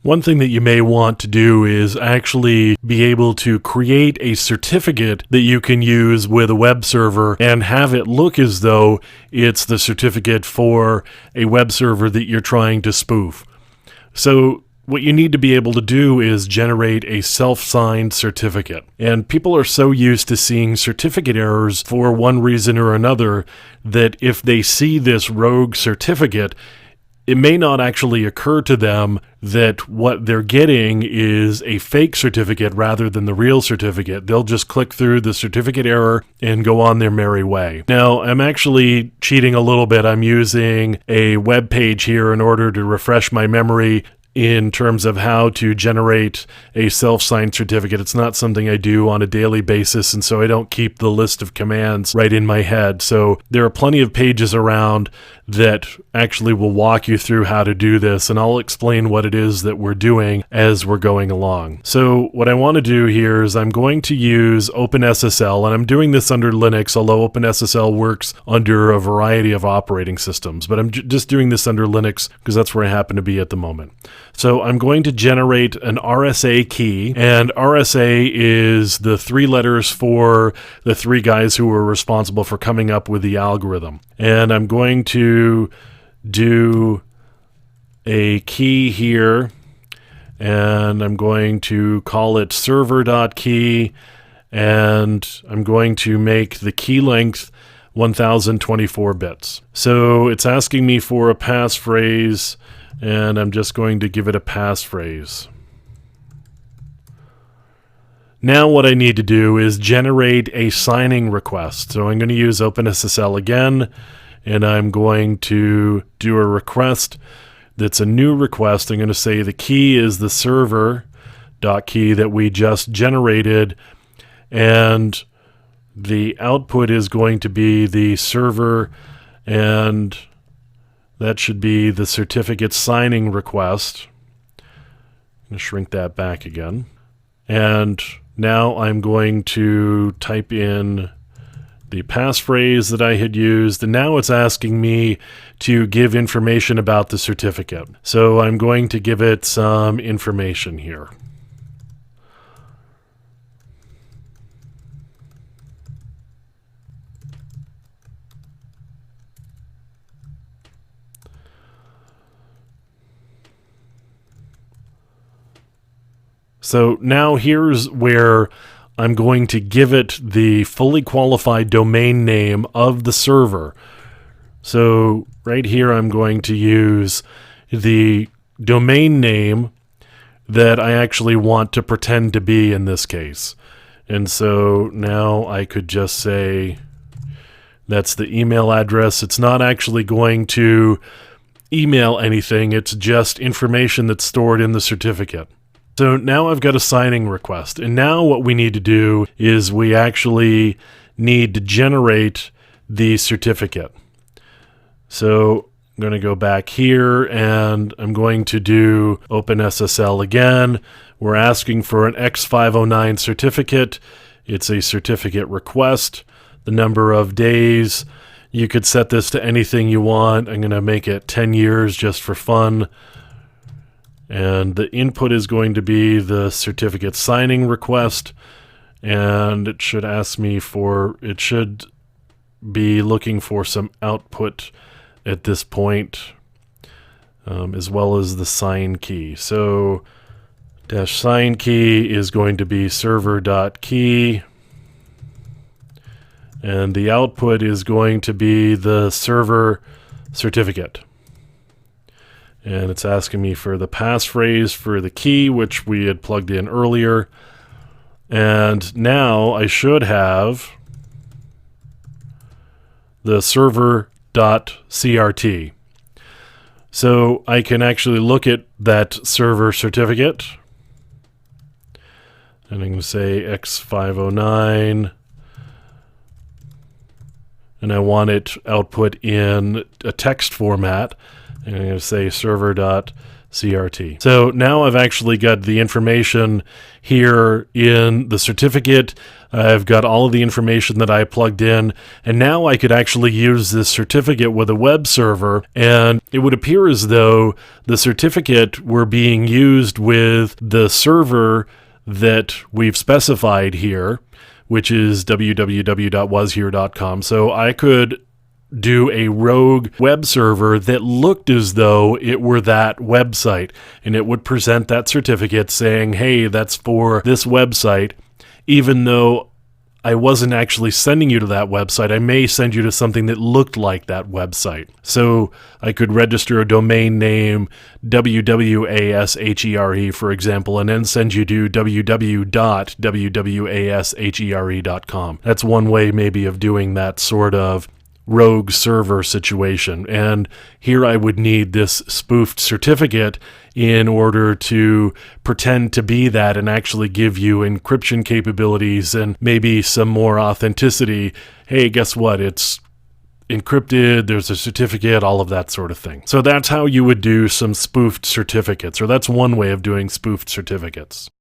One thing that you may want to do is actually be able to create a certificate that you can use with a web server and have it look as though it's the certificate for a web server that you're trying to spoof. So what you need to be able to do is generate a self-signed certificate. And people are so used to seeing certificate errors for one reason or another that if they see this rogue certificate, it may not actually occur to them that what they're getting is a fake certificate rather than the real certificate. They'll just click through the certificate error and go on their merry way. Now, I'm actually cheating a little bit. I'm using a web page here in order to refresh my memory in terms of how to generate a self-signed certificate. It's not something I do on a daily basis, and so I don't keep the list of commands right in my head. So there are plenty of pages around that actually will walk you through how to do this, and I'll explain what it is that we're doing as we're going along. So what I want to do here is I'm going to use OpenSSL, and I'm doing this under Linux, although OpenSSL works under a variety of operating systems, but I'm just doing this under Linux because that's where I happen to be at the moment. So I'm going to generate an RSA key, and RSA is the 3 letters for the 3 guys who were responsible for coming up with the algorithm. And I'm going to do a key here, and I'm going to call it server.key, and I'm going to make the key length 1024 bits. So it's asking me for a passphrase, and I'm just going to give it a passphrase. Now what I need to do is generate a signing request. So I'm going to use OpenSSL again, and I'm going to do a request that's a new request. I'm going to say the key is the server.key that we just generated, and the output is going to be the server, and that should be the certificate signing request. I'm going to shrink that back again. And now I'm going to type in the passphrase that I had used, and now it's asking me to give information about the certificate. So I'm going to give it some information here. So now here's where I'm going to give it the fully qualified domain name of the server. So right here I'm going to use the domain name that I actually want to pretend to be in this case. And so now I could just say that's the email address. It's not actually going to email anything. It's just information that's stored in the certificate. So now I've got a signing request, and now what we need to do is we actually need to generate the certificate. So I'm going to go back here, and I'm going to do OpenSSL again. We're asking for an X509 certificate. It's a certificate request. The number of days, you could set this to anything you want. I'm going to make it 10 years just for fun. And the input is going to be the certificate signing request, and it should ask me for, it should be looking for some output at this point, as well as the sign key. So dash sign key is going to be server.key, and the output is going to be the server certificate. And it's asking me for the passphrase for the key, which we had plugged in earlier. And now I should have the server.crt. So I can actually look at that server certificate. And I'm going to say X509. And I want it output in a text format. And I'm going to say server.crt. So now I've actually got the information here in the certificate. I've got all of the information that I plugged in, and now I could actually use this certificate with a web server, and it would appear as though the certificate were being used with the server that we've specified here, which is www.washere.com. So I could do a rogue web server that looked as though it were that website, and it would present that certificate saying, hey, that's for this website, even though I wasn't actually sending you to that website. I may send you to something that looked like that website. So I could register a domain name, www.washere, for example, and then send you to www.washere.com. That's one way maybe of doing that sort of rogue server situation. And here I would need this spoofed certificate in order to pretend to be that and actually give you encryption capabilities and maybe some more authenticity. Hey, guess what? It's encrypted, there's a certificate, all of that sort of thing. So that's how you would do some spoofed certificates, or that's one way of doing spoofed certificates.